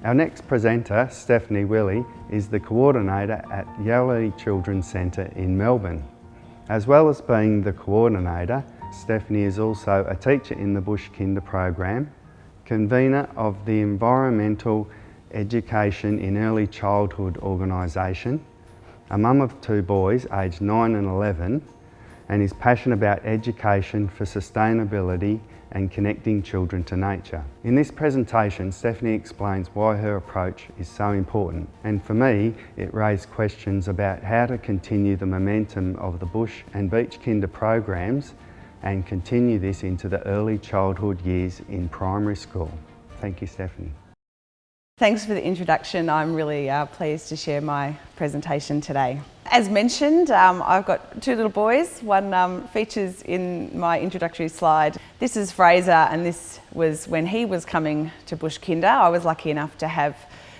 Our next presenter, Stephanie Willey, is the coordinator at Yarralea Children's Centre in Melbourne. As well as being the coordinator, Stephanie is also a teacher in the Bush Kinder program, convener of the Environmental Education in Early Childhood organisation, a mum of 2 boys aged 9 and 11, and is passionate about education for sustainability and connecting children to nature. In this presentation, Stephanie explains why her approach is so important, and for me, it raised questions about how to continue the momentum of the Bush and Beach Kinder programs and continue this into the early childhood years in primary school. Thank you, Stephanie. Thanks for the introduction. I'm really pleased to share my presentation today. As mentioned, I've got 2 little boys. One features in my introductory slide. This is Fraser, and this was when he was coming to Bush Kinder. I was lucky enough to have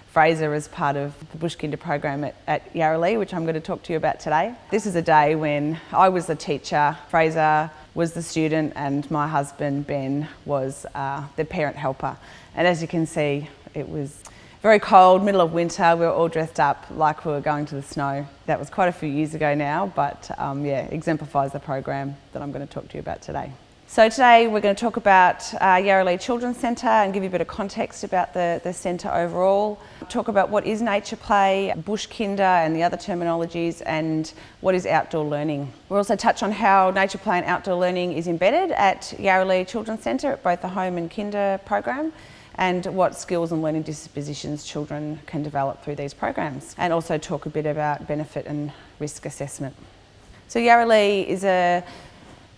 Fraser as part of the Bush Kinder program at Yarralea, which I'm going to talk to you about today. This is a day when I was the teacher, Fraser was the student, and my husband Ben was the parent helper. And as you can see, it was very cold, middle of winter. We were all dressed up like we were going to the snow. That was quite a few years ago now, but yeah, exemplifies the program that I'm going to talk to you about today. So today we're going to talk about Yarralea Children's Centre and give you a bit of context about the centre overall. Talk about what is nature play, Bush Kinder and the other terminologies, and what is outdoor learning. We'll also touch on how nature play and outdoor learning is embedded at Yarralea Children's Centre at both the home and kinder program, and what skills and learning dispositions children can develop through these programs, and also talk a bit about benefit and risk assessment. So Yarralea is a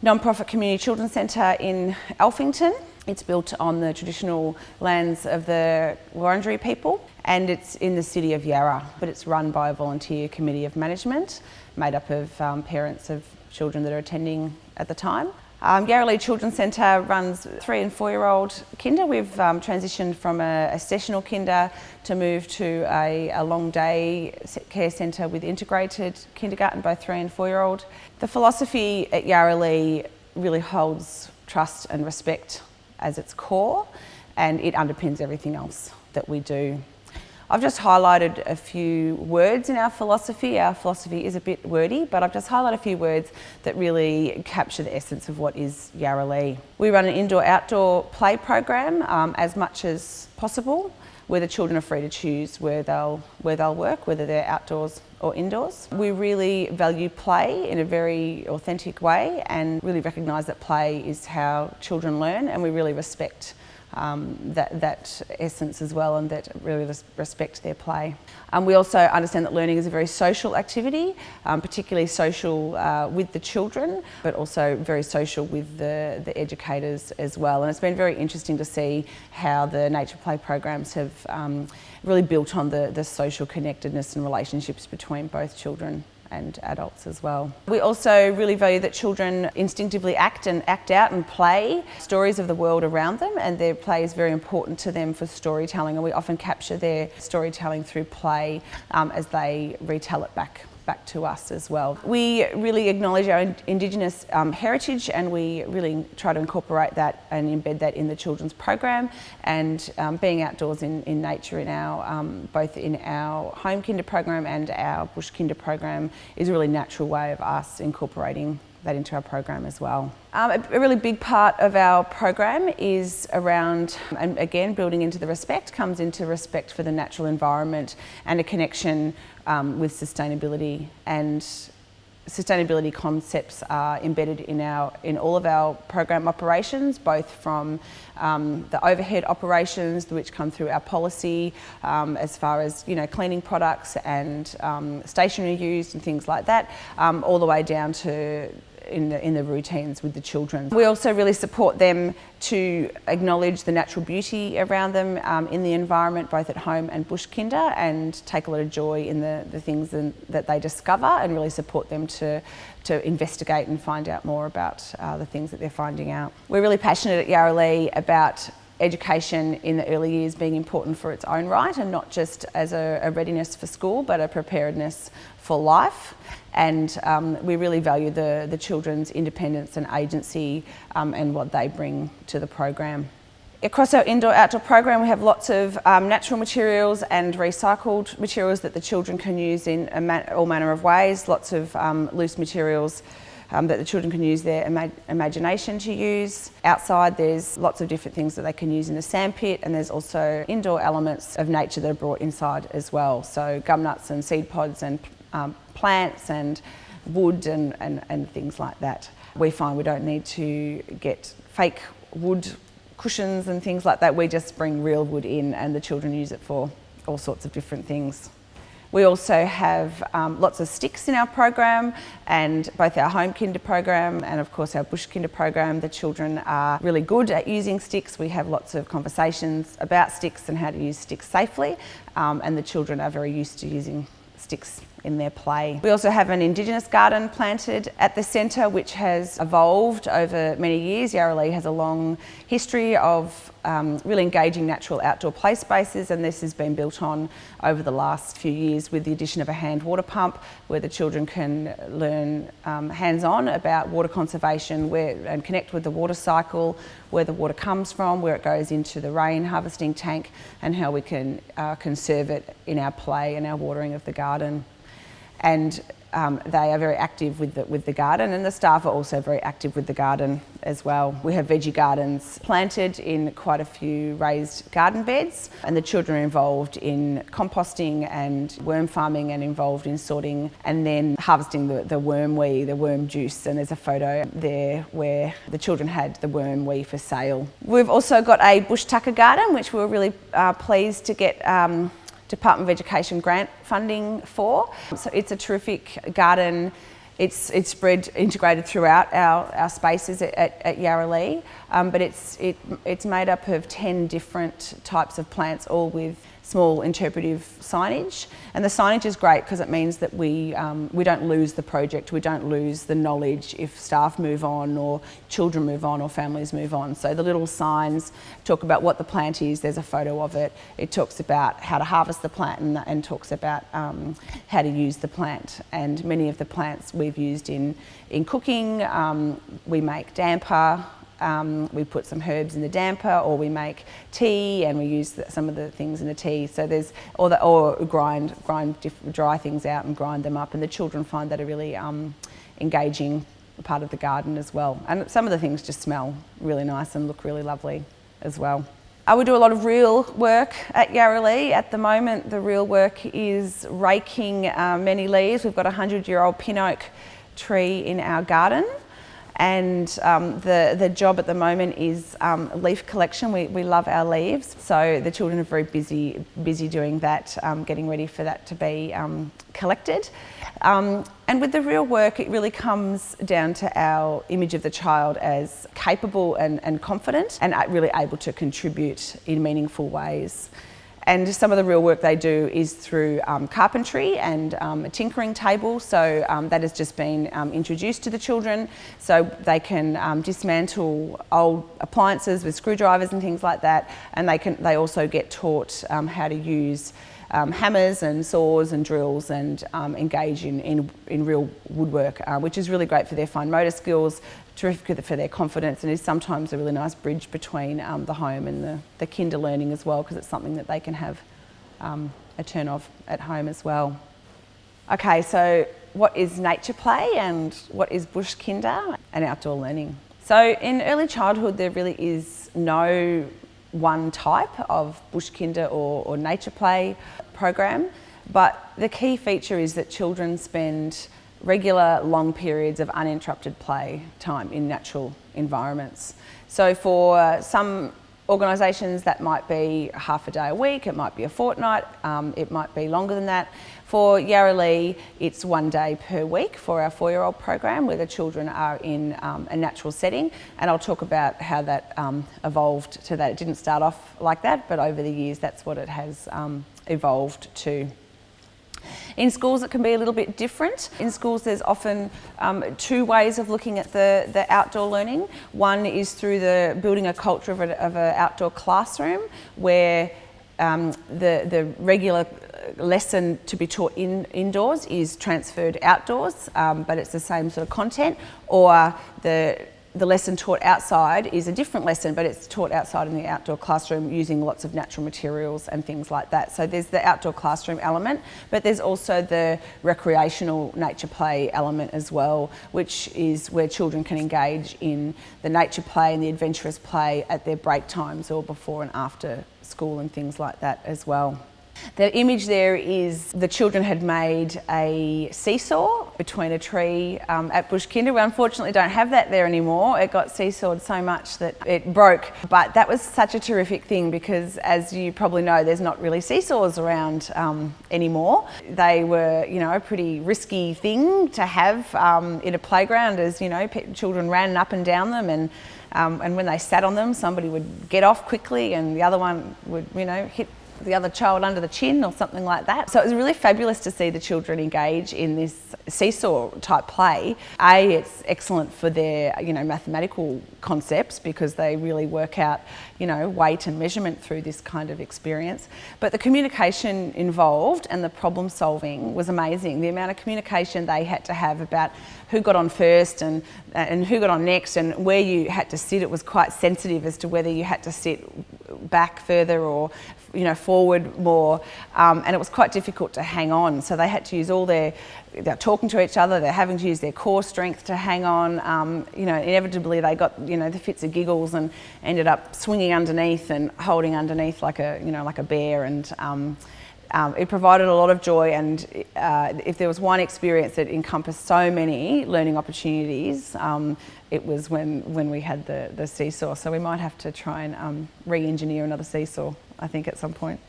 non-profit community children's centre in Alphington. It's built on the traditional lands of the Wurundjeri people, and it's in the city of Yarra, but it's run by a volunteer committee of management made up of parents of children that are attending at the time. Yarralea Children's Centre runs 3 and 4-year-old kinder. We've transitioned from a sessional kinder to move to a long day care centre with integrated kindergarten, both 3 and 4-year-old. The philosophy at Yarralea really holds trust and respect as its core, and it underpins everything else that we do. I've just highlighted a few words in our philosophy. Our philosophy is a bit wordy, but I've just highlighted a few words that really capture the essence of what is Yarralea. We run an indoor-outdoor play program as much as possible, where the children are free to choose where they'll work, whether they're outdoors or indoors. We really value play in a very authentic way and really recognise that play is how children learn, and we really respect that essence as well, and that really respect their play. We also understand that learning is a very social activity, particularly social with the children, but also very social with the educators as well. And it's been very interesting to see how the nature play programs have really built on the social connectedness and relationships between both children and adults as well. We also really value that children instinctively act out and play stories of the world around them, and their play is very important to them for storytelling, and we often capture their storytelling through play as they retell it back to us as well. We really acknowledge our Indigenous heritage, and we really try to incorporate that and embed that in the children's program, and being outdoors in nature in our both in our home kinder program and our bush kinder program is a really natural way of us incorporating that into our program as well. A really big part of our program is around, and again building into the respect, comes into respect for the natural environment and a connection with sustainability, and sustainability concepts are embedded in all of our program operations, both from the overhead operations which come through our policy, as far as cleaning products and stationery used and things like that, all the way down to in the routines with the children. We also really support them to acknowledge the natural beauty around them in the environment, both at home and bush kinder, and take a lot of joy in the things that they discover, and really support them to investigate and find out more about the things that they're finding out. We're really passionate at Yarralea about education in the early years being important for its own right, and not just as a readiness for school, but a preparedness for life. And we really value the children's independence and agency and what they bring to the program. Across our indoor-outdoor program, we have lots of natural materials and recycled materials that the children can use in all manner of ways. Lots of loose materials that the children can use their imagination to use. Outside, there's lots of different things that they can use in the sandpit, and there's also indoor elements of nature that are brought inside as well. So gum nuts and seed pods and plants and wood and things like that. We find we don't need to get fake wood cushions and things like that. We just bring real wood in, and the children use it for all sorts of different things. We also have lots of sticks in our program, and both our home kinder program and of course our bush kinder program, the children are really good at using sticks. We have lots of conversations about sticks and how to use sticks safely, and the children are very used to using sticks in their play. We also have an Indigenous garden planted at the centre, which has evolved over many years. Yarralea has a long history of really engaging natural outdoor play spaces, and this has been built on over the last few years with the addition of a hand water pump, where the children can learn hands-on about water conservation and connect with the water cycle, where the water comes from, where it goes into the rain harvesting tank, and how we can conserve it in our play and our watering of the garden. And they are very active with the garden, and the staff are also very active with the garden as well. We have veggie gardens planted in quite a few raised garden beds, and the children are involved in composting and worm farming, and involved in sorting and then harvesting the worm wee, the worm juice. And there's a photo there where the children had the worm wee for sale. We've also got a bush tucker garden, which we were really pleased to get Department of Education grant funding for. So it's a terrific garden. It's spread integrated throughout our spaces at Yarralea, but it's made up of 10 different types of plants, all with small interpretive signage. And the signage is great because it means that we don't lose the project, we don't lose the knowledge if staff move on or children move on or families move on. So the little signs talk about what the plant is, there's a photo of it, it talks about how to harvest the plant and talks about how to use the plant. And many of the plants we've used in cooking. We make damper. We put some herbs in the damper, or we make tea and we use some of the things in the tea. So there's or grind dry things out and grind them up, and the children find that a really engaging part of the garden as well. And some of the things just smell really nice and look really lovely as well. We do a lot of real work at Yarralea. At the moment, the real work is raking many leaves. We've got a 100-year-old pin oak tree in our garden. And the job at the moment is leaf collection. We love our leaves, so the children are very busy doing that, getting ready for that to be collected. And with the real work, it really comes down to our image of the child as capable and confident, and really able to contribute in meaningful ways. And some of the real work they do is through carpentry and a tinkering table. So that has just been introduced to the children, so they can dismantle old appliances with screwdrivers and things like that. And they also get taught how to use hammers and saws and drills, and engage in real woodwork, which is really great for their fine motor skills, terrific for their confidence, and is sometimes a really nice bridge between the home and the kinder learning as well, because it's something that they can have a turn of at home as well. Okay, so what is nature play and what is bush kinder and outdoor learning? So in early childhood, there really is no one type of bush kinder or nature play program, but the key feature is that children spend regular long periods of uninterrupted play time in natural environments. So for some organisations that might be half a day a week, it might be a fortnight, it might be longer than that. For Yarralea, it's 1 day per week for our 4-year-old program, where the children are in a natural setting, and I'll talk about how that evolved to that. It didn't start off like that, but over the years that's what it has evolved to. In schools it can be a little bit different. In schools there's often 2 ways of looking at the outdoor learning. One is through the building a culture of an outdoor classroom, where the regular lesson to be taught indoors is transferred outdoors, but it's the same sort of content, or the the lesson taught outside is a different lesson, but it's taught outside in the outdoor classroom using lots of natural materials and things like that. So there's the outdoor classroom element, but there's also the recreational nature play element as well, which is where children can engage in the nature play and the adventurous play at their break times or before and after school and things like that as well. The image there is the children had made a seesaw between a tree at Bush Kinder. We unfortunately don't have that there anymore. It got seesawed so much that it broke. But that was such a terrific thing because, as you probably know, there's not really seesaws around anymore. They were, you know, a pretty risky thing to have in a playground, as you know, children ran up and down them, and when they sat on them, somebody would get off quickly and the other one would, you know, hit the other child under the chin or something like that. So it was really fabulous to see the children engage in this seesaw type play. It's excellent for their, you know, mathematical concepts because they really work out, you know, weight and measurement through this kind of experience. But the communication involved and the problem solving was amazing. The amount of communication they had to have about who got on first and who got on next and where you had to sit. It was quite sensitive as to whether you had to sit back further or, you know, forward more, and it was quite difficult to hang on. So they had to use all they're talking to each other, they're having to use their core strength to hang on. You know, inevitably they got, you know, the fits of giggles and ended up swinging underneath and holding underneath like a, you know, like a bear. And it provided a lot of joy, and if there was one experience that encompassed so many learning opportunities, it was when we had the seesaw. So we might have to try and re-engineer another seesaw, I think, at some point.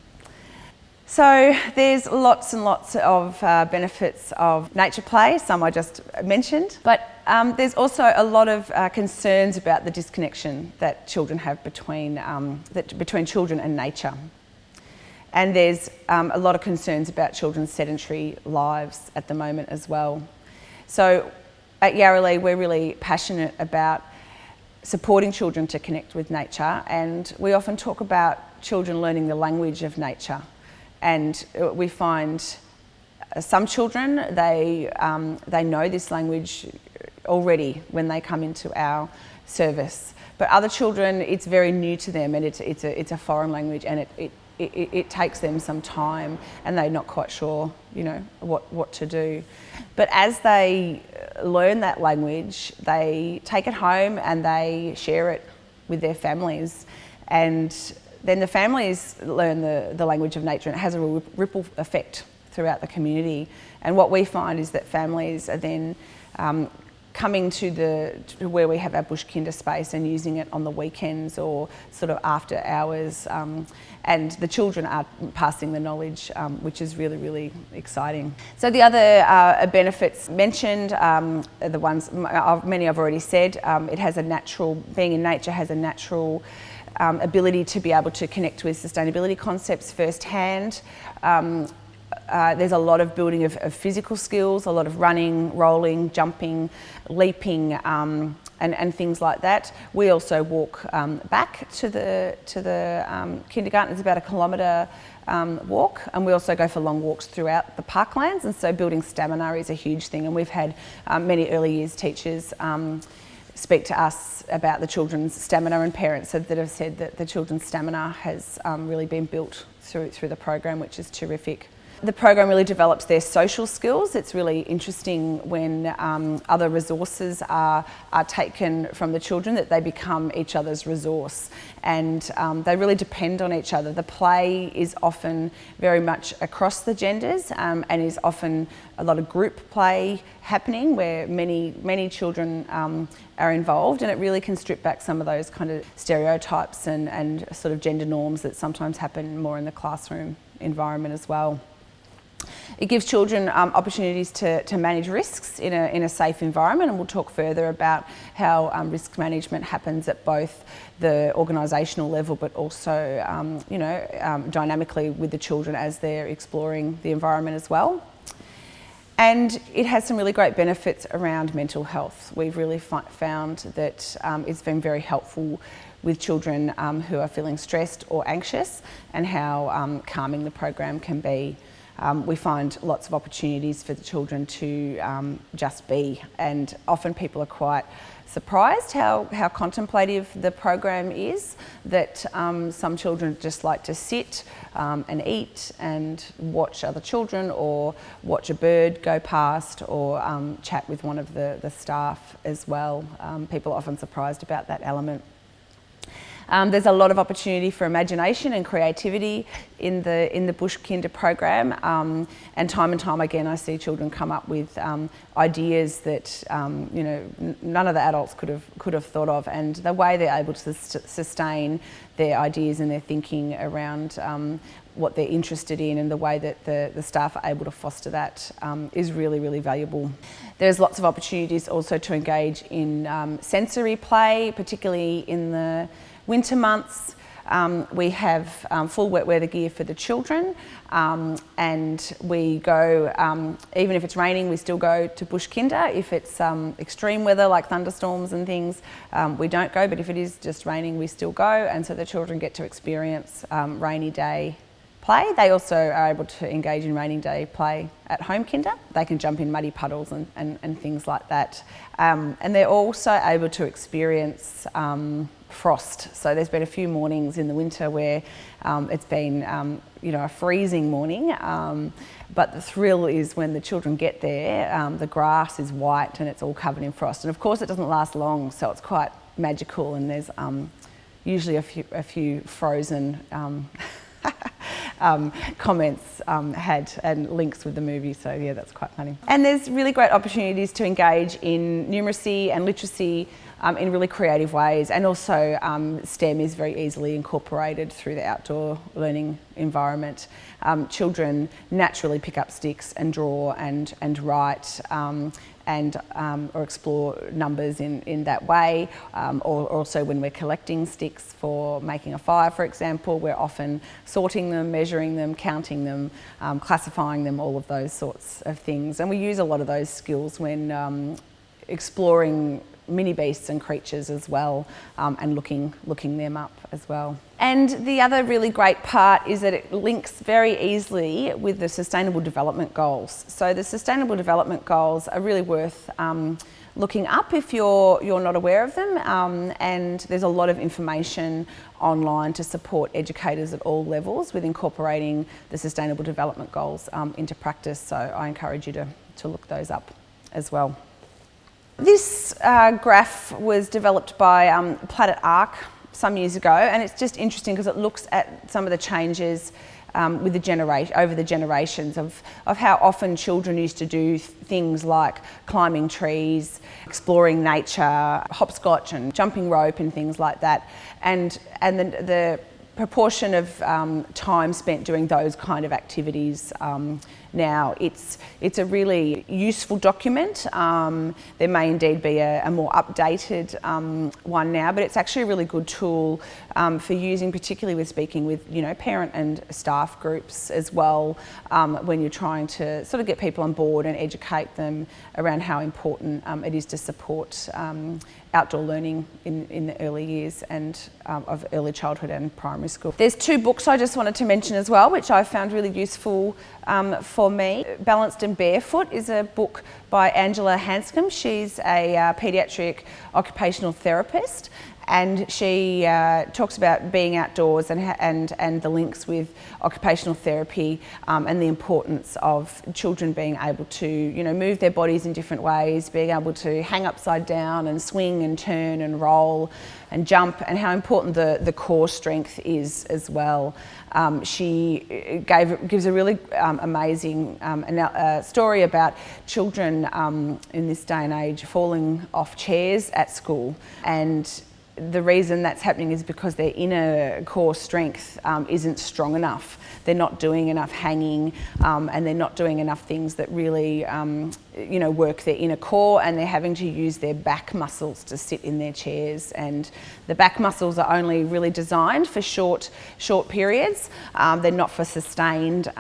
So there's lots and lots of benefits of nature play, some I just mentioned, but there's also a lot of concerns about the disconnection that children have between children and nature. And there's a lot of concerns about children's sedentary lives at the moment as well. So at Yarralea, we're really passionate about supporting children to connect with nature, and we often talk about children learning the language of nature. And we find some children, they know this language already when they come into our service. But other children, it's very new to them, and it's a foreign language, and it takes them some time, and they're not quite sure, you know, what to do. But as they learn that language, they take it home and they share it with their families, and then the families learn the language of nature, and it has a ripple effect throughout the community. And what we find is that families are then coming to where we have our Bush Kinder space and using it on the weekends or sort of after hours, and the children are passing the knowledge, which is really, really exciting. So the other benefits mentioned are the ones, many I've already said. It has a natural, being in nature has a natural ability to be able to connect with sustainability concepts firsthand. There's a lot of building of physical skills, a lot of running, rolling, jumping, leaping, and things like that. We also walk back to the kindergarten. It's about a kilometre walk, and we also go for long walks throughout the parklands, and so building stamina is a huge thing. And we've had many early years teachers speak to us about the children's stamina, and parents that have said that the children's stamina has really been built through the program, which is terrific. The program really develops their social skills. It's really interesting when other resources are taken from the children, that they become each other's resource, and they really depend on each other. The play is often very much across the genders, and is often a lot of group play happening where many children are involved, and it really can strip back some of those kind of stereotypes and sort of gender norms that sometimes happen more in the classroom environment as well. It gives children opportunities to manage risks in a safe environment, and we'll talk further about how risk management happens at both the organisational level, but also dynamically with the children as they're exploring the environment as well. And it has some really great benefits around mental health. We've really found that it's been very helpful with children who are feeling stressed or anxious, and how calming the program can be. we find lots of opportunities for the children to just be, and often people are quite surprised how contemplative the program is, that some children just like to sit and eat and watch other children, or watch a bird go past, or chat with one of the staff as well. People are often surprised about that element. There's a lot of opportunity for imagination and creativity in the Bush Kinder program, and time again I see children come up with ideas that none of the adults could have thought of, and the way they're able to sustain their ideas and their thinking around what they're interested in, and the way that the staff are able to foster that is really valuable. There's lots of opportunities also to engage in sensory play, particularly in the winter months. We have full wet weather gear for the children, and we go, even if it's raining, we still go to Bush Kinder. If it's extreme weather like thunderstorms and things, we don't go, but if it is just raining, we still go, and so the children get to experience rainy day play. They also are able to engage in rainy day play at home kinder. They can jump in muddy puddles and things like that. And they're also able to experience frost. So there's been a few mornings in the winter where it's been a freezing morning, but the thrill is when the children get there, the grass is white and it's all covered in frost. And of course it doesn't last long, so it's quite magical, and there's usually a few frozen comments had and links with the movie, so yeah, that's quite funny. And there's really great opportunities to engage in numeracy and literacy in really creative ways, and also STEM is very easily incorporated through the outdoor learning environment. Children naturally pick up sticks and draw and write, or explore numbers in that way, or also when we're collecting sticks for making a fire, for example, we're often sorting them, measuring them, counting them, classifying them, all of those sorts of things. And we use a lot of those skills when exploring mini beasts and creatures as well, and looking them up as well. And the other really great part is that it links very easily with the Sustainable Development Goals. So the Sustainable Development Goals are really worth looking up if you're not aware of them, and there's a lot of information online to support educators at all levels with incorporating the Sustainable Development Goals into practice, so I encourage you to look those up as well. This graph was developed by Planet Arc some years ago, and it's just interesting because it looks at some of the changes with over the generations of how often children used to do things like climbing trees, exploring nature, hopscotch and jumping rope and things like that, and the proportion of time spent doing those kind of activities. Now it's a really useful document. There may indeed be a more updated one now, but it's actually a really good tool for using, particularly with speaking with parent and staff groups as well, when you're trying to sort of get people on board and educate them around how important it is to support outdoor learning in the early years and of early childhood and primary school. There's two books I just wanted to mention as well, which I found really useful for me. Balanced and Barefoot is a book by Angela Hanscom. She's a paediatric occupational therapist, and she talks about being outdoors and the links with occupational therapy, and the importance of children being able to move their bodies in different ways, being able to hang upside down and swing and turn and roll and jump, and how important the core strength is as well. She gives a really amazing story about children in this day and age falling off chairs at school, and the reason that's happening is because their inner core strength isn't strong enough. They're not doing enough hanging, and they're not doing enough things that really work their inner core, and they're having to use their back muscles to sit in their chairs, and the back muscles are only really designed for short periods. They're not for sustained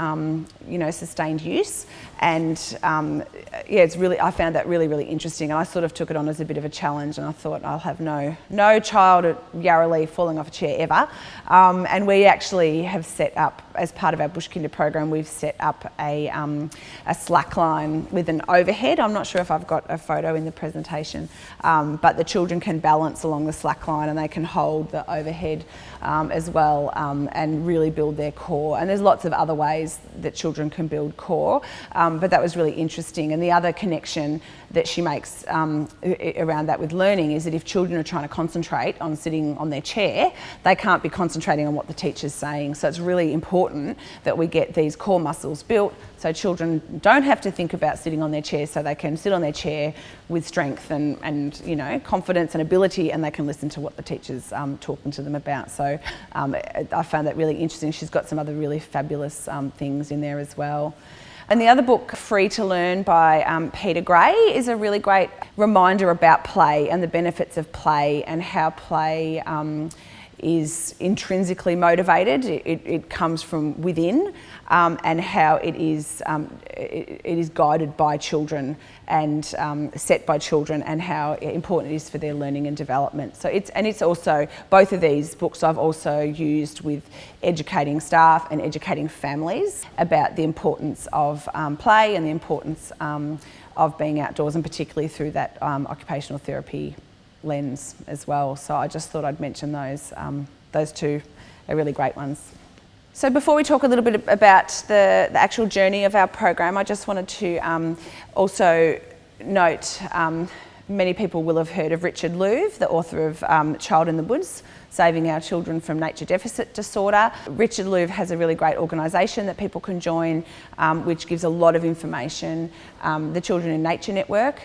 use, and I found that really interesting, and I sort of took it on as a bit of a challenge, and I thought I'll have no child at Yarralea falling off a chair ever. And we actually have set up, as part of our Bush Kinder program, we've set up a slack line with an overhead. I'm not sure if I've got a photo in the presentation, but the children can balance along the slack line and they can hold the overhead as well, and really build their core. And there's lots of other ways that children can build core, but that was really interesting. And the other connection that she makes around that with learning is that if children are trying to concentrate on sitting on their chair, they can't be concentrating on what the teacher's saying. So it's really important that we get these core muscles built so children don't have to think about sitting on their chair, so they can sit on their chair with strength and you know, confidence and ability, and they can listen to what the teacher's talking to them about. So I found that really interesting. She's got some other really fabulous things in there as well. And the other book, Free to Learn by Peter Gray, is a really great reminder about play and the benefits of play and how play is intrinsically motivated. It comes from within, and how it is guided by children and set by children, and how important it is for their learning and development. So it's also, both of these books I've also used with educating staff and educating families about the importance of play and the importance of being outdoors, and particularly through that occupational therapy lens as well. So I just thought I'd mention those. Those two are really great ones. So before we talk a little bit about the actual journey of our program, I just wanted to also note, many people will have heard of Richard Louv, the author of Child in the Woods, Saving Our Children from Nature Deficit Disorder. Richard Louv has a really great organisation that people can join, which gives a lot of information. The Children in Nature Network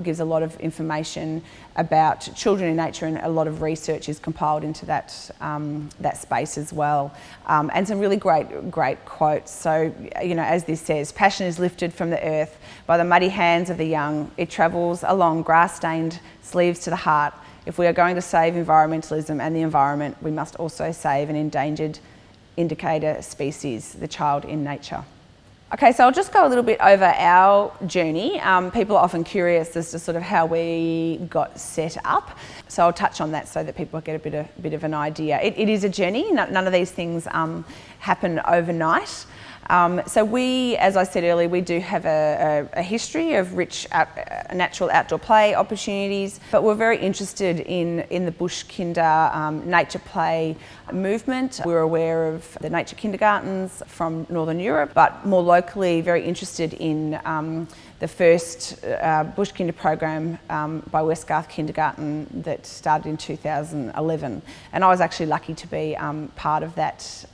gives a lot of information about children in nature, and a lot of research is compiled into that space as well. And some really great quotes. So, you know, as this says, passion is lifted from the earth by the muddy hands of the young. It travels along grass-stained sleeves to the heart. If we are going to save environmentalism and the environment, we must also save an endangered indicator species, the child in nature. Okay, so I'll just go a little bit over our journey. People are often curious as to sort of how we got set up. So I'll touch on that so that people get a bit of an idea. It is a journey. None of these things happen overnight. So we, as I said earlier, we do have a history of rich natural outdoor play opportunities, but we're very interested in the Bush Kinder nature play movement. We're aware of the nature kindergartens from Northern Europe, but more locally very interested in the first Bush Kinder program by West Garth Kindergarten that started in 2011. And I was actually lucky to be part of that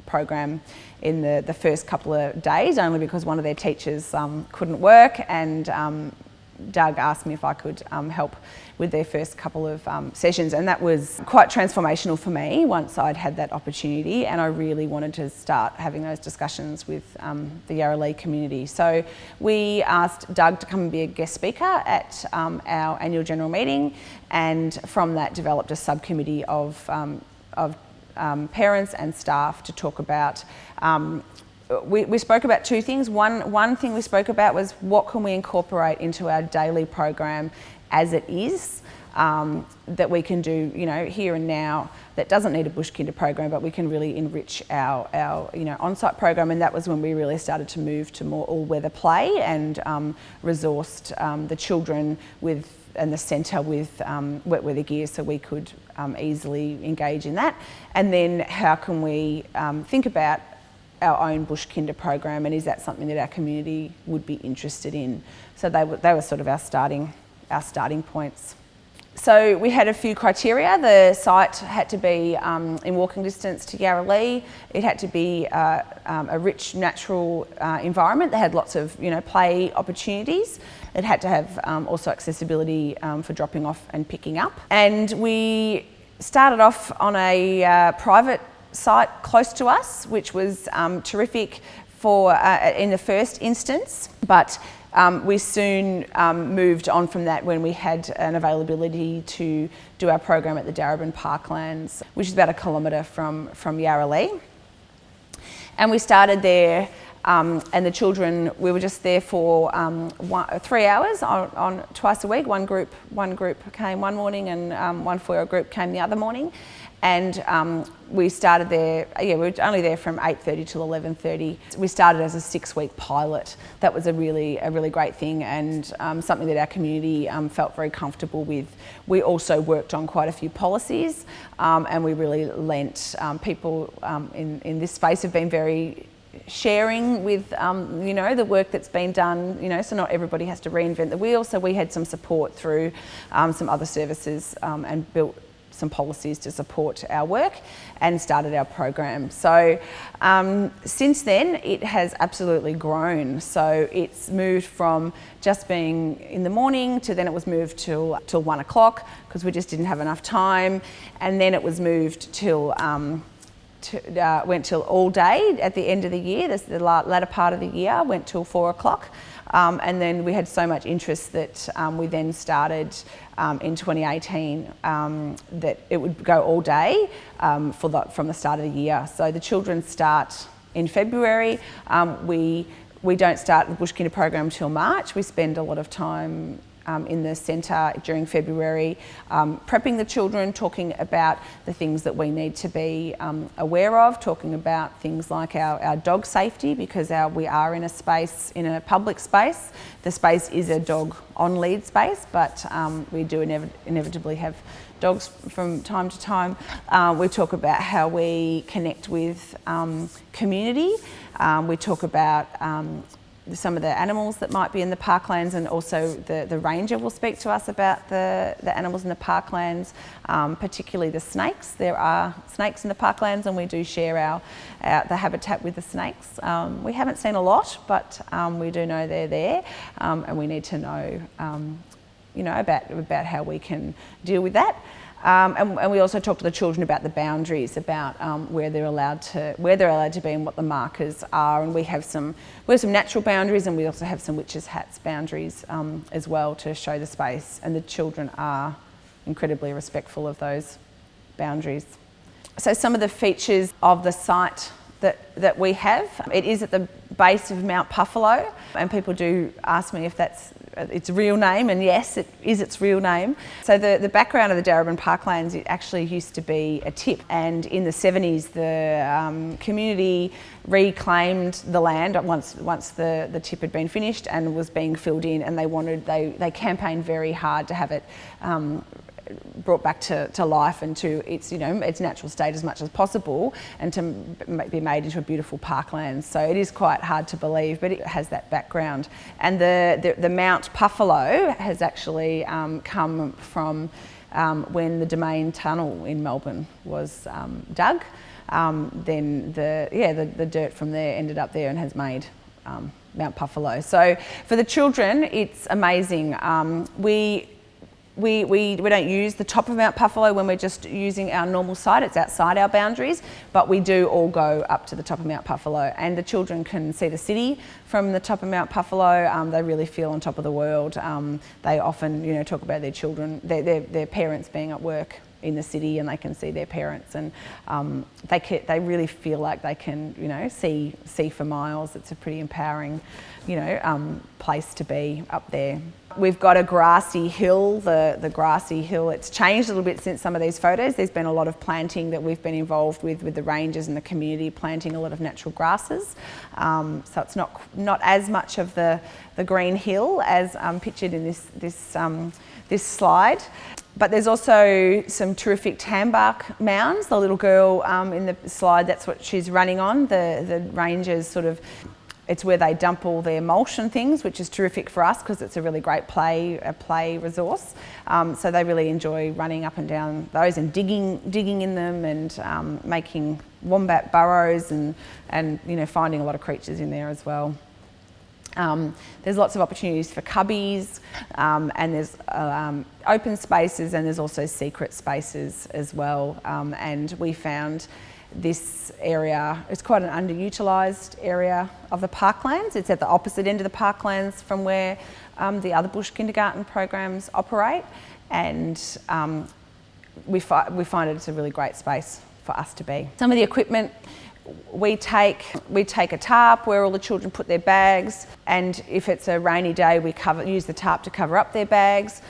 program in the first couple of days, only because one of their teachers couldn't work, and Doug asked me if I could help with their first couple of sessions, and that was quite transformational for me once I'd had that opportunity, and I really wanted to start having those discussions with the Yarralea community. So we asked Doug to come and be a guest speaker at our annual general meeting, and from that developed a subcommittee of parents and staff to talk about. We spoke about two things. One thing we spoke about was what can we incorporate into our daily program as it is, that we can do, you know, here and now, that doesn't need a Bush Kinder program, but we can really enrich our you know, on-site program. And that was when we really started to move to more all-weather play and resourced the children and the centre with wet weather gear, so we could easily engage in that. And then how can we think about our own Bush Kinder program, and is that something that our community would be interested in? So they were sort of our starting points. So we had a few criteria. The site had to be in walking distance to Yarralea. It had to be a rich natural environment that had lots of, you know, play opportunities. It had to have also accessibility for dropping off and picking up. And we started off on a private site close to us, which was terrific for in the first instance, but we soon moved on from that when we had an availability to do our program at the Darebin Parklands, which is about 1 kilometre from Yarralea. And we started there And the children, we were just there for 3 hours on twice a week. One group came one morning and one 4-year-old group came the other morning. And we started there, we were only there from 8:30 till 11:30. We started as a 6-week pilot. That was a really great thing, and something that our community felt very comfortable with. We also worked on quite a few policies, and we really lent people in this space have been very sharing with the work that's been done, so not everybody has to reinvent the wheel. So we had some support through some other services and built some policies to support our work and started our program. So since then it has absolutely grown. So it's moved from just being in the morning to then it was moved till 1 o'clock because we just didn't have enough time, and then it was moved till went till all day at the end of the year. The latter part of the year went till 4 o'clock. And then we had so much interest that we then started in 2018 that it would go all day from the start of the year. So the children start in February. We don't start the Bush Kinder program till March. We spend a lot of time in the centre during February, prepping the children, talking about the things that we need to be aware of, talking about things like our dog safety, because we are in a public space. The space is a dog on lead space, but we do inevitably have dogs from time to time. We talk about how we connect with community. We talk about some of the animals that might be in the parklands, and also the ranger will speak to us about the animals in the parklands, particularly the snakes. There are snakes in the parklands and we do share the habitat with the snakes. We haven't seen a lot, but we do know they're there, and we need to know about how we can deal with that. And we also talk to the children about the boundaries, about where they're allowed to be and what the markers are. And we have some natural boundaries, and we also have some witches' hats boundaries as well to show the space. And the children are incredibly respectful of those boundaries. So some of the features of the site that we have, it is at the base of Mount Puffalo, and people do ask me if that's its real name, and yes, it is its real name. So the background of the Darebin Parklands, it actually used to be a tip, and in the 70s the community reclaimed the land once the tip had been finished and was being filled in, and they campaigned very hard to have it brought back to life and to its natural state as much as possible, and to be made into a beautiful parkland. So it is quite hard to believe, but it has that background. And the Mount Puffalo has actually come from when the Domain Tunnel in Melbourne was dug. Then the dirt from there ended up there and has made Mount Puffalo. So for the children, it's amazing. We don't use the top of Mount Puffalo when we're just using our normal site. It's outside our boundaries, but we do all go up to the top of Mount Puffalo, and the children can see the city from the top of Mount Puffalo. They really feel on top of the world. They often, talk about their children, their parents being at work in the city, and they can see their parents, and they really feel like they can, see for miles. It's a pretty empowering, place to be up there. We've got a grassy hill, the grassy hill. It's changed a little bit since some of these photos. There's been a lot of planting that we've been involved with the rangers and the community, planting a lot of natural grasses. So it's not as much of the green hill as pictured in this slide. But there's also some terrific tambark mounds. The little girl in the slide, that's what she's running on. The rangers it's where they dump all their mulch and things, which is terrific for us because it's a really great play resource. So they really enjoy running up and down those and digging in them, and making wombat burrows and finding a lot of creatures in there as well. There's lots of opportunities for cubbies, and there's open spaces, and there's also secret spaces as well. And we found this area, it's quite an underutilised area of the parklands. It's at the opposite end of the parklands from where the other bush kindergarten programs operate, and we find it's a really great space for us to be. Some of the equipment we take a tarp where all the children put their bags, and if it's a rainy day, we use the tarp to cover up their bags.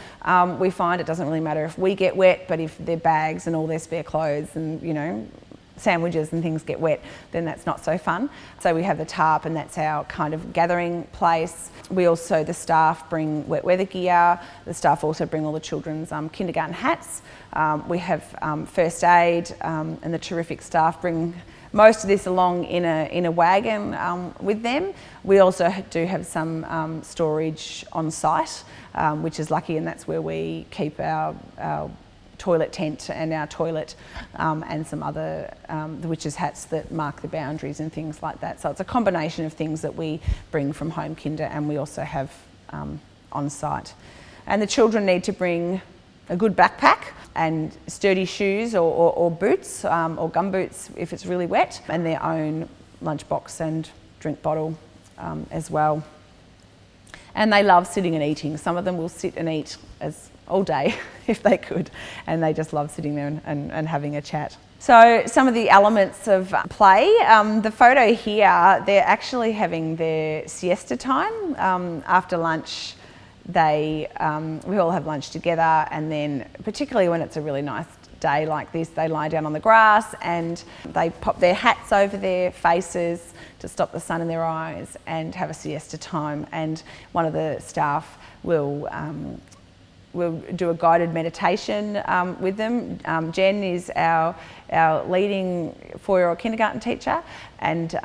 We find it doesn't really matter if we get wet, but if their bags and all their spare clothes and, you know, sandwiches and things get wet, then that's not so fun. So we have the tarp, and that's our kind of gathering place. We also, the staff bring wet weather gear. The staff also bring all the children's kindergarten hats. We have first aid, and the terrific staff bring most of this along in a wagon with them. We also do have some storage on site, which is lucky, and that's where we keep our toilet tent and our toilet and some other the witches' hats that mark the boundaries and things like that. So it's a combination of things that we bring from home kinder and we also have on site. And the children need to bring a good backpack and sturdy shoes or boots or gum boots if it's really wet, and their own lunchbox and drink bottle as well. And they love sitting and eating. Some of them will sit and eat all day if they could, and they just love sitting there and having a chat. So some of the elements of play, the photo here, they're actually having their siesta time. After lunch, we all have lunch together, and then particularly when it's a really nice day like this, they lie down on the grass and they pop their hats over their faces to stop the sun in their eyes and have a siesta time. And one of the staff will do a guided meditation with them. Jen is our leading 4-year-old kindergarten teacher, and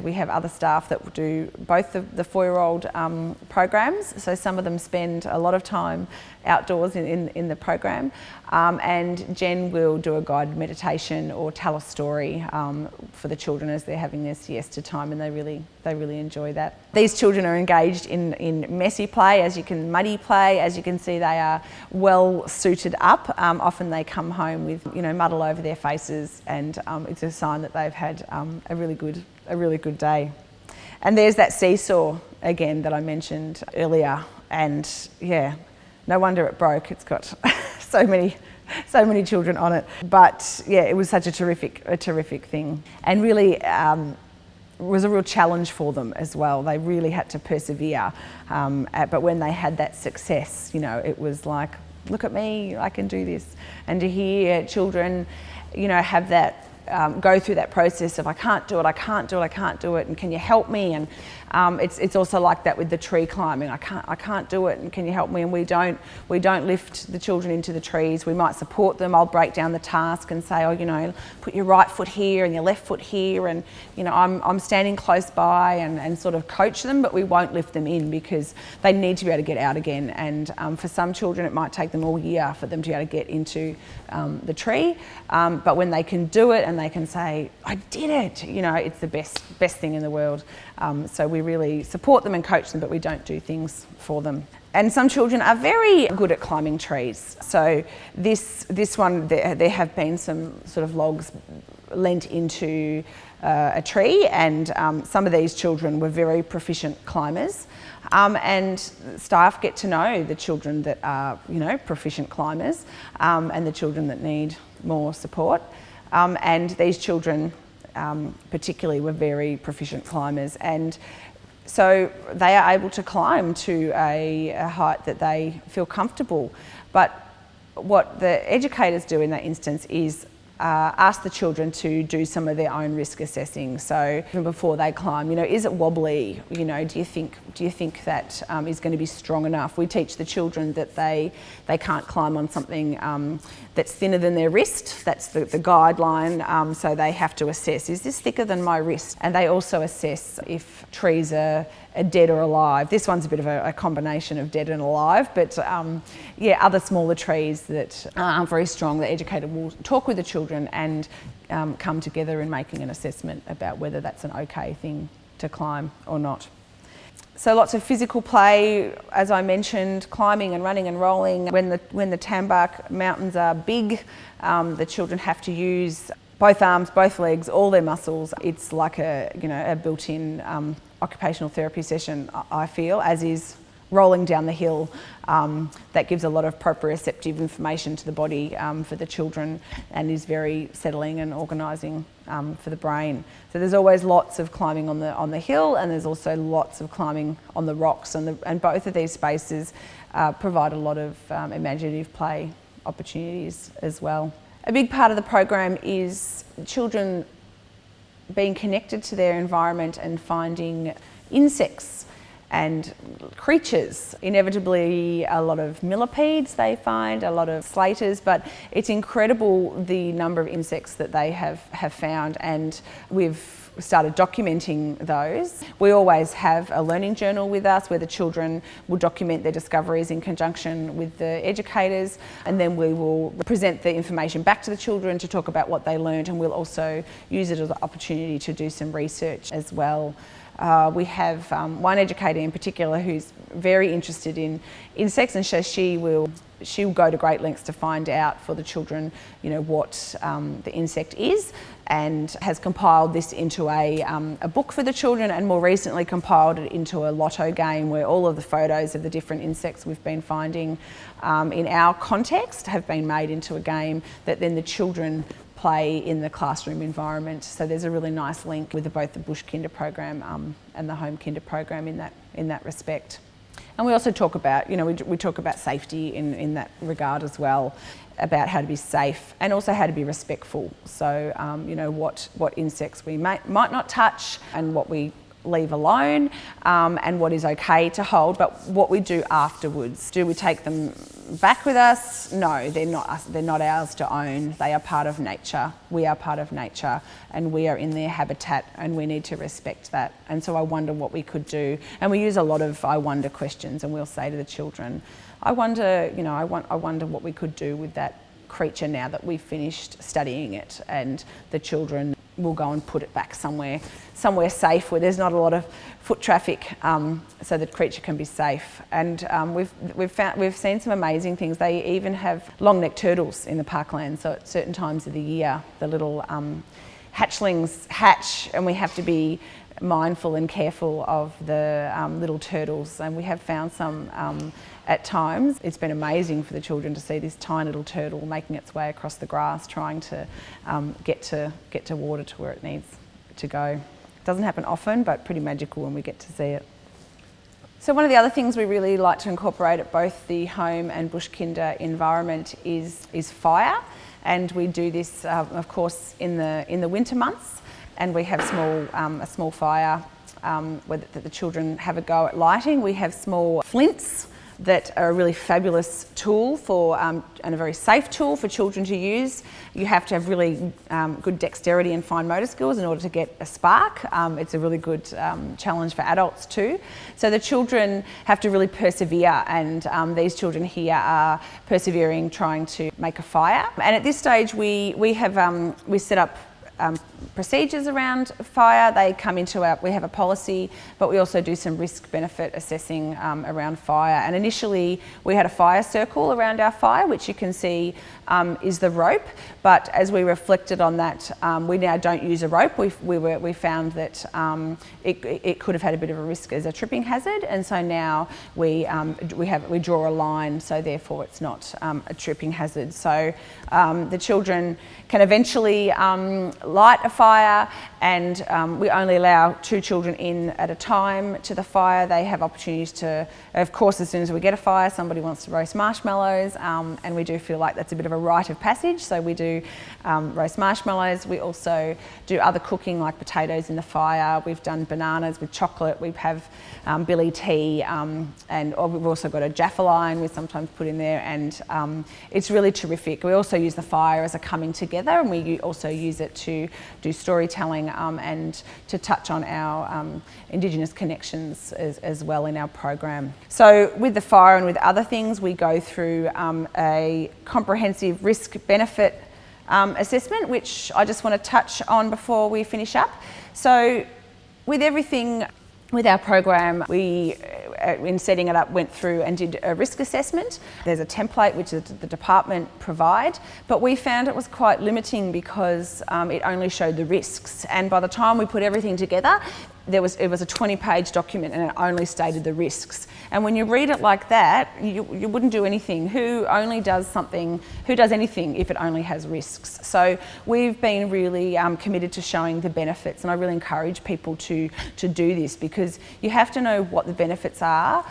we have other staff that will do both the 4-year-old programs. So some of them spend a lot of time outdoors in the program, and Jen will do a guided meditation or tell a story for the children as they're having their siesta time, and they really enjoy that. These children are engaged in messy play, muddy play. As you can see, they are well suited up. Often they come home with mud all over their faces, and it's a sign that they've had a really good day. And there's that seesaw again that I mentioned earlier, and yeah, no wonder it broke. It's got so many children on it. But yeah, it was such a terrific thing, and really was a real challenge for them as well. They really had to persevere. But when they had that success, it was like, look at me, I can do this. And to hear children, have that go through that process of I can't do it, and can you help me? And it's also like that with the tree climbing. I can't do it, and can you help me? And we don't lift the children into the trees. We might support them. I'll break down the task and say, put your right foot here and your left foot here, and I'm standing close by and sort of coach them, but we won't lift them in because they need to be able to get out again. And for some children, it might take them all year for them to be able to get into the tree. But when they can do it and they can say, I did it, it's the best thing in the world. So we really support them and coach them, but we don't do things for them. And some children are very good at climbing trees. So this one, there have been some sort of logs lent into a tree, and some of these children were very proficient climbers. And staff get to know the children that are, proficient climbers, and the children that need more support. And these children particularly were very proficient climbers, and so they are able to climb to a height that they feel comfortable. But what the educators do in that instance is ask the children to do some of their own risk assessing. So before they climb, is it wobbly? Do you think that is going to be strong enough? We teach the children that they can't climb on something that's thinner than their wrist. That's the guideline. So they have to assess, is this thicker than my wrist? And they also assess if trees are dead or alive. This one's a bit of a combination of dead and alive, but other smaller trees that aren't very strong, the educator will talk with the children and come together in making an assessment about whether that's an okay thing to climb or not. So lots of physical play, as I mentioned, climbing and running and rolling. When the Tambark mountains are big, the children have to use both arms, both legs, all their muscles. It's like a built-in occupational therapy session, I feel, as is rolling down the hill. That gives a lot of proprioceptive information to the body for the children, and is very settling and organising for the brain. So there's always lots of climbing on the hill, and there's also lots of climbing on the rocks, and both of these spaces provide a lot of imaginative play opportunities as well. A big part of the program is children being connected to their environment and finding insects and creatures. Inevitably a lot of millipedes they find, a lot of slaters, but it's incredible the number of insects that they have found, and we've started documenting those. We always have a learning journal with us where the children will document their discoveries in conjunction with the educators, and then we will present the information back to the children to talk about what they learned, and we'll also use it as an opportunity to do some research as well. We have one educator in particular who's very interested in insects, and so she'll go to great lengths to find out for the children, what the insect is, and has compiled this into a book for the children, and more recently compiled it into a lotto game where all of the photos of the different insects we've been finding in our context have been made into a game that then the children play in the classroom environment. So there's a really nice link with both the Bush Kinder program and the Home Kinder program in that respect. And we also talk about, we talk about safety in that regard as well, about how to be safe and also how to be respectful. So, what insects we might not touch, and what we leave alone, and what is okay to hold, but what we do afterwards. Do we take them back with us? No, they're not ours to own. They are part of nature. We are part of nature, and we are in their habitat, and we need to respect that. And so I wonder what we could do. And we use a lot of I wonder questions, and we'll say to the children, I wonder what we could do with that creature now that we've finished studying it, and the children will go and put it back somewhere safe where there's not a lot of foot traffic, so the creature can be safe. And we've seen some amazing things. They even have long-necked turtles in the parkland. So at certain times of the year, the little hatchlings hatch, and we have to be mindful and careful of the little turtles. And we have found some at times. It's been amazing for the children to see this tiny little turtle making its way across the grass, trying to get to water to where it needs to go. It doesn't happen often, but pretty magical when we get to see it. So one of the other things we really like to incorporate at both the home and Bush Kinder environment is fire, and we do this, of course, in the winter months, and we have a small fire that the children have a go at lighting. We have small flints that are a really fabulous tool for and a very safe tool for children to use. You have to have really good dexterity and fine motor skills in order to get a spark. It's a really good challenge for adults too. So the children have to really persevere, and these children here are persevering, trying to make a fire. And at this stage we set up procedures around fire. They come into we have a policy, but we also do some risk benefit assessing around fire. And initially we had a fire circle around our fire, which you can see is the rope. But as we reflected on that, we now don't use a rope. We found that it could have had a bit of a risk as a tripping hazard, and so now we draw a line, so therefore it's not a tripping hazard. So the children can eventually light a fire, and we only allow 2 children in at a time to the fire. They have opportunities to, of course, as soon as we get a fire, somebody wants to roast marshmallows, and we do feel like that's a bit of a rite of passage, so we do roast marshmallows. We also do other cooking like potatoes in the fire. We've done bananas with chocolate. We have billy tea, and we've also got a Jaffa line we sometimes put in there, and it's really terrific. We also use the fire as a coming together, and we also use it to do storytelling and to touch on our Indigenous connections as well in our program. So with the fire and with other things, we go through a comprehensive risk-benefit assessment, which I just want to touch on before we finish up. So with everything with our program, we, in setting it up, went through and did a risk assessment. There's a template which the department provide, but we found it was quite limiting because it only showed the risks, and by the time we put everything together, it was a 20-page document and it only stated the risks. And when you read it like that, you wouldn't do anything. Who does anything if it only has risks? So we've been really committed to showing the benefits, and I really encourage people to do this, because you have to know what the benefits are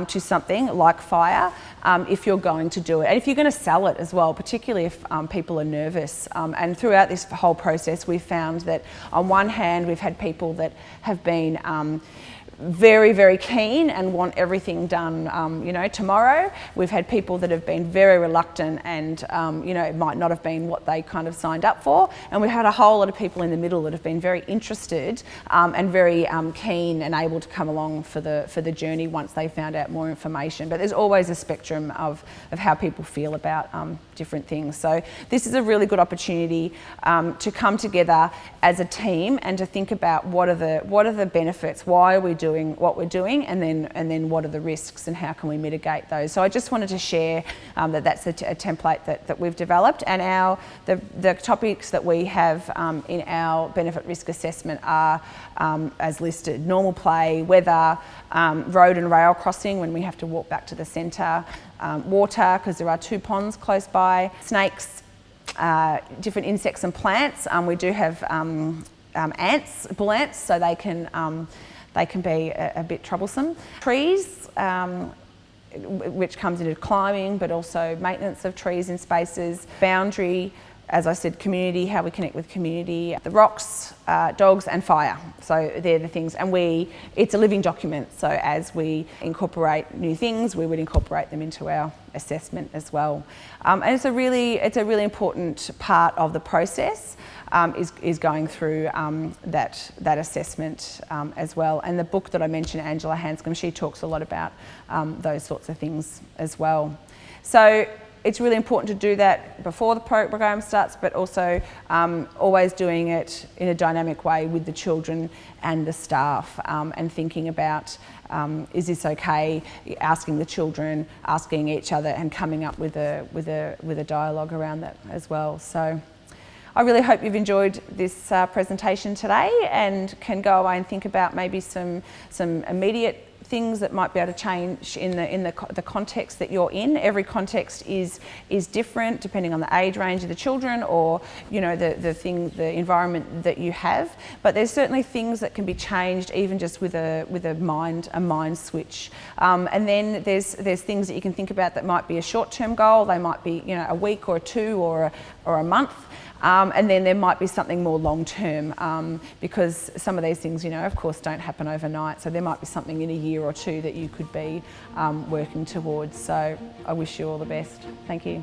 to something like fire if you're going to do it. And if you're going to sell it as well, particularly if people are nervous. And throughout this whole process, we've found that on one hand, we've had people that have been very, very keen and want everything done, tomorrow. We've had people that have been very reluctant and, it might not have been what they kind of signed up for. And we've had a whole lot of people in the middle that have been very interested and very keen and able to come along for the journey once they found out more information. But there's always a spectrum of how people feel about different things. So this is a really good opportunity to come together as a team and to think about what are the benefits, why are we doing what we're doing, and then what are the risks and how can we mitigate those. So I just wanted to share that's a template that we've developed, and the topics that we have in our benefit risk assessment are as listed: normal play, weather, road and rail crossing when we have to walk back to the centre, water because there are 2 ponds close by, snakes, different insects and plants. We do have ants, bull ants, so they can be a bit troublesome. Trees, which comes into climbing, but also maintenance of trees in spaces. Boundary, as I said, community, how we connect with community. The rocks, dogs and fire. So they're the things, and it's a living document. So as we incorporate new things, we would incorporate them into our assessment as well. And it's a really important part of the process. Is going through that assessment as well. And the book that I mentioned, Angela Hanscom, she talks a lot about those sorts of things as well. So it's really important to do that before the program starts, but also always doing it in a dynamic way with the children and the staff, and thinking about is this okay, asking the children, asking each other, and coming up with a dialogue around that as well. So I really hope you've enjoyed this presentation today and can go away and think about maybe some immediate things that might be able to change in the context that you're in. Every context is different depending on the age range of the children, or the environment that you have. But there's certainly things that can be changed even just with a mind switch. And then there's things that you can think about that might be a short-term goal. They might be a week or 2 or a month. And then there might be something more long-term, because some of these things, of course, don't happen overnight. So there might be something in a year or 2 that you could be working towards. So I wish you all the best. Thank you.